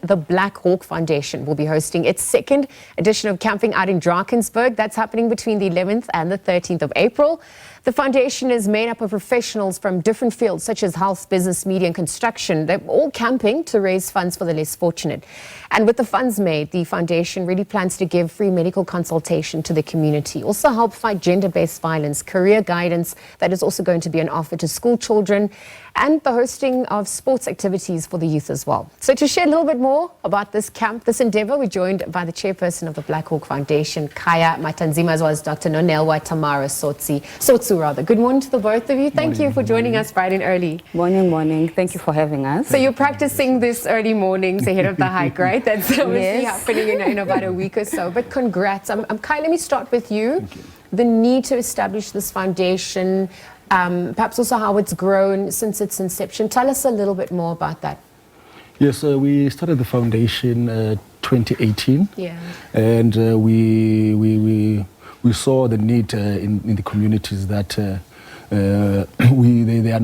the Black Hawk Foundation will be hosting its second edition of Camping Out in Drakensberg. That's happening between the 11th and the 13th of April. The foundation is made up of professionals from different fields such as health, business, media and construction. They're all camping to raise funds for the less fortunate. And with the funds made, the foundation really plans to give free medical consultation to the community, also help fight gender-based violence, career guidance that is also going to be an offer to school children, and the hosting of sports activities for the youth as well. So to share a little bit more about this camp, this endeavor, we're joined by the chairperson of the Black Hawk Foundation, Khaya Matanzima, as well as Dr. Nonelwa Tamara Sotsu. Good morning to the both of you. Thank you for joining us bright and early. Morning. Thank you for having us. So you're practicing this early mornings ahead of the hike, right? That's obviously happening in about a week or so. But congrats. Khaya, let me start with you. The need to establish this foundation, perhaps also how it's grown since its inception. Tell us a little bit more about that. Yes, we started the foundation 2018. Yeah. And we saw the need in the communities that they are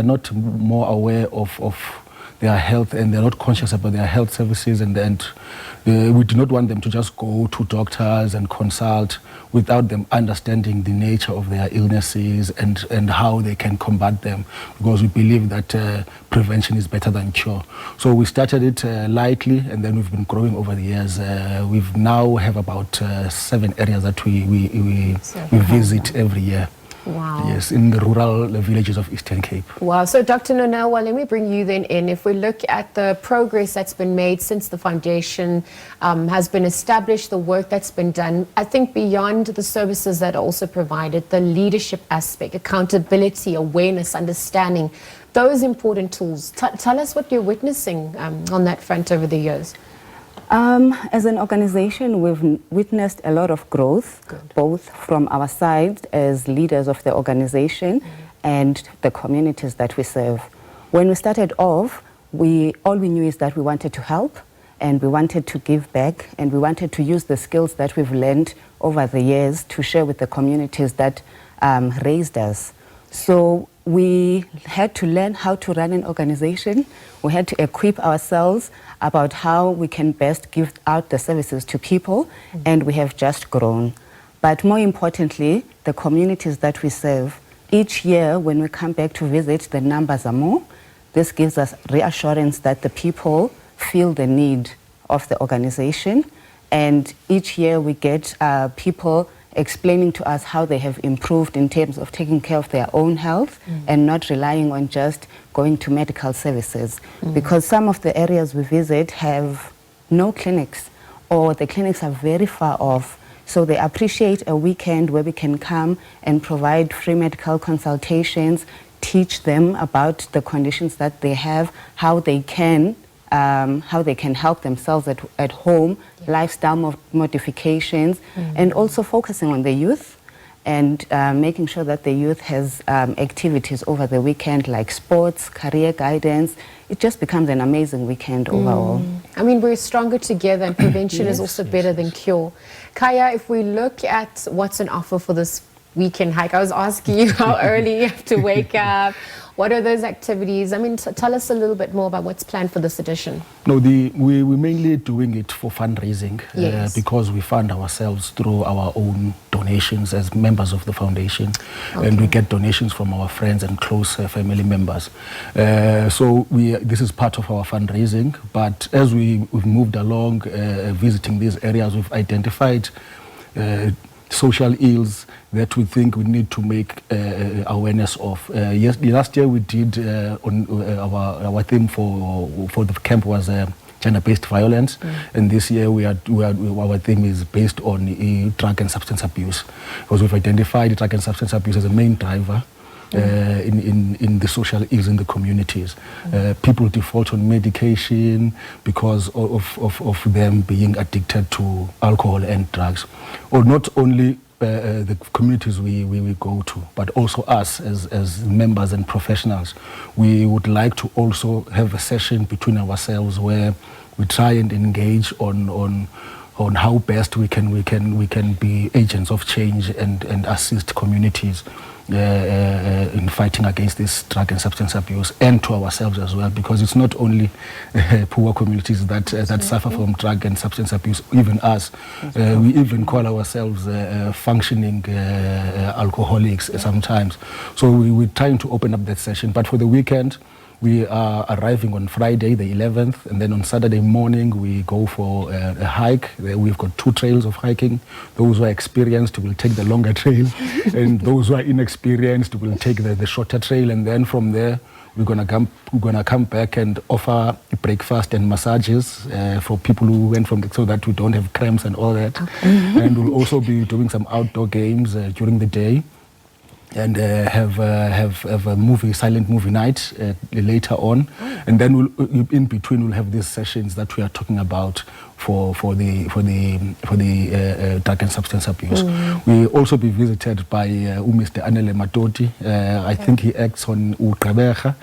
not more aware of their health, and they're not conscious about their health services, and we do not want them to just go to doctors and consult without them understanding the nature of their illnesses and how they can combat them, because we believe that prevention is better than cure. So we started it lightly, and then we've been growing over the years. We've now have about 7 areas that we visit every year. Wow. Yes, in the rural villages of Eastern Cape. Wow. So Dr. Nonelwa, let me bring you then in. If we look at the progress that's been made since the foundation has been established, the work that's been done, I think beyond the services that are also provided, the leadership aspect, accountability, awareness, understanding, those important tools. Tell us what you're witnessing on that front over the years. As an organization, we've witnessed a lot of growth, both from our side as leaders of the organization and the communities that we serve. When we started off, all we knew is that we wanted to help, and we wanted to give back, and we wanted to use the skills that we've learned over the years to share with the communities that raised us. So we had to learn how to run an organization. We had to equip ourselves about how we can best give out the services to people, and we have just grown. But more importantly, the communities that we serve, each year when we come back to visit, the numbers are more. This gives us reassurance that the people feel the need of the organization, and each year we get people explaining to us how they have improved in terms of taking care of their own health and not relying on just going to medical services. Because some of the areas we visit have no clinics, or the clinics are very far off. So they appreciate a weekend where we can come and provide free medical consultations, teach them about the conditions that they have, how they can help themselves at home, lifestyle modifications, and also focusing on the youth and making sure that the youth has activities over the weekend like sports, career guidance. It just becomes an amazing weekend overall. I mean, we're stronger together, and prevention is also better than cure. Khaya, if we look at what's on offer for this weekend hike, I was asking you how early you have to wake up. What are those activities? I mean, tell us a little bit more about what's planned for this edition. No, we're mainly doing it for fundraising, because we fund ourselves through our own donations as members of the foundation, and we get donations from our friends and close family members. So this is part of our fundraising, but as we've moved along visiting these areas, we've identified social ills that we think we need to make awareness of. Last year we did our theme for the camp was gender-based violence, and this year our theme is based on drug and substance abuse, because we've identified drug and substance abuse as a main driver in the social ills in the communities. People default on medication because of them being addicted to alcohol and drugs. Or not only the communities we go to, but also us as members and professionals. We would like to also have a session between ourselves where we try and engage on how best we can be agents of change and assist communities in fighting against this drug and substance abuse, and to ourselves as well, because it's not only poor communities that suffer from drug and substance abuse, even us. We even call ourselves functioning alcoholics sometimes. So we're trying to open up that session. But for the weekend, we are arriving on Friday, the 11th, and then on Saturday morning, we go for a hike. We've got 2 trails of hiking. Those who are experienced will take the longer trail, and those who are inexperienced will take the shorter trail. And then from there, we're gonna come back and offer breakfast and massages for people who went so that we don't have cramps and all that. And we'll also be doing some outdoor games during the day, and have a silent movie night later on. And then in between we'll have these sessions that we are talking about for the drug and substance abuse. We'll also be visited by Mr. Anele Matoti. I think he acts on Uqabeja.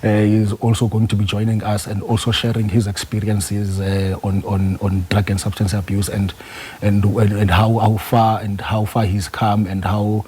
He's also going to be joining us and also sharing his experiences on drug and substance abuse, and how far he's come, and how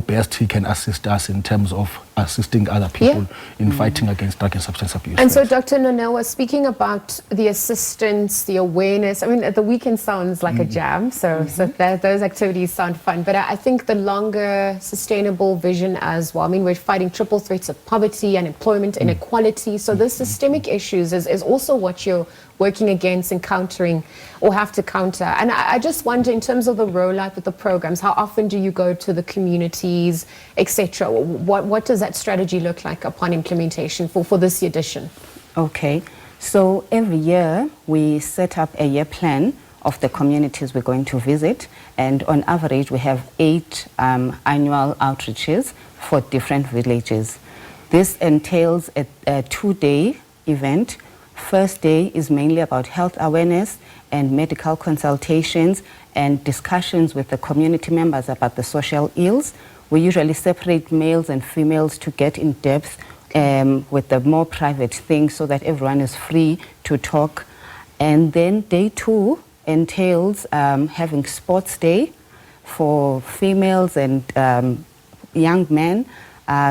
best he can assist us in terms of assisting other people in fighting against drug and substance abuse. And so, Dr. Nonelwa, speaking about the assistance, the awareness, I mean, the weekend sounds like a jam, so those activities sound fun, but I think the longer sustainable vision as well, I mean, we're fighting triple threats of poverty, unemployment, inequality, so the systemic issues is also what you're working against and countering, or have to counter. And I just wonder, in terms of the rollout with the programs, how often do you go to the communities, etc.? What does that strategy look like upon implementation for this edition? Okay, so every year we set up a year plan of the communities we're going to visit, and on average we have 8 annual outreaches for different villages. This entails a 2-day event. First day is mainly about health awareness and medical consultations and discussions with the community members about the social ills. We usually separate males and females to get in depth with the more private things so that everyone is free to talk. And then day 2 entails having sports day for females and young men,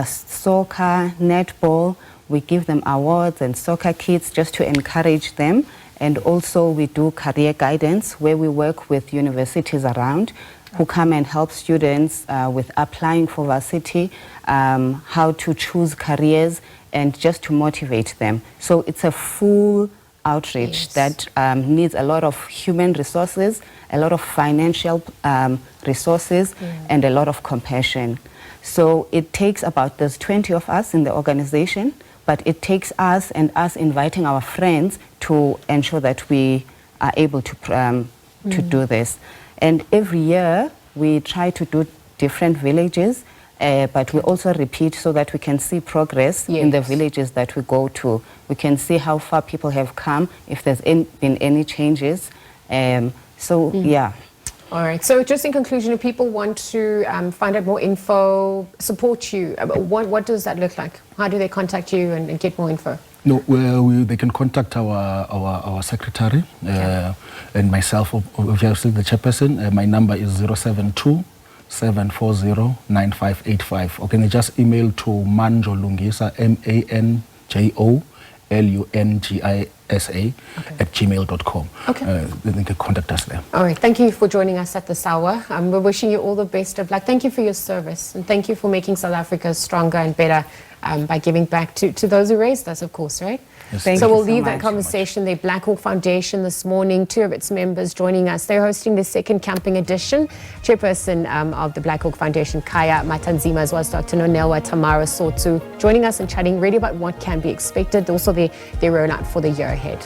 soccer, netball. We give them awards and soccer kits just to encourage them. And also we do career guidance, where we work with universities around who come and help students with applying for varsity, how to choose careers, and just to motivate them. So it's a full outreach that needs a lot of human resources, a lot of financial resources, and a lot of compassion. So it takes there's 20 of us in the organization, but it takes us and us inviting our friends to ensure that we are able to do this. And every year we try to do different villages, but we also repeat so that we can see progress in the villages that we go to. We can see how far people have come, if there's been any changes. All right, so just in conclusion, if people want to find out more info, support you, what does that look like? How do they contact you and get more info? No, they can contact our secretary and myself, obviously the chairperson. My number is 072-740-9585. Or can they just email to manjolungisa, MANJOLUNGISA @gmail.com. Then they can contact us there. All right, thank you for joining us at this hour. We're wishing you all the best of luck. Thank you for your service, and thank you for making South Africa stronger and better by giving back to those who raised us, of course, right? Yes, So we'll leave that conversation. The Black Hawk Foundation this morning, 2 of its members joining us. They're hosting the second camping edition. Chairperson of the Black Hawk Foundation, Khaya Matanzima, as well as Dr. Nonelwa Tamara Sotsu, joining us and chatting really about what can be expected, also their rollout for the year ahead.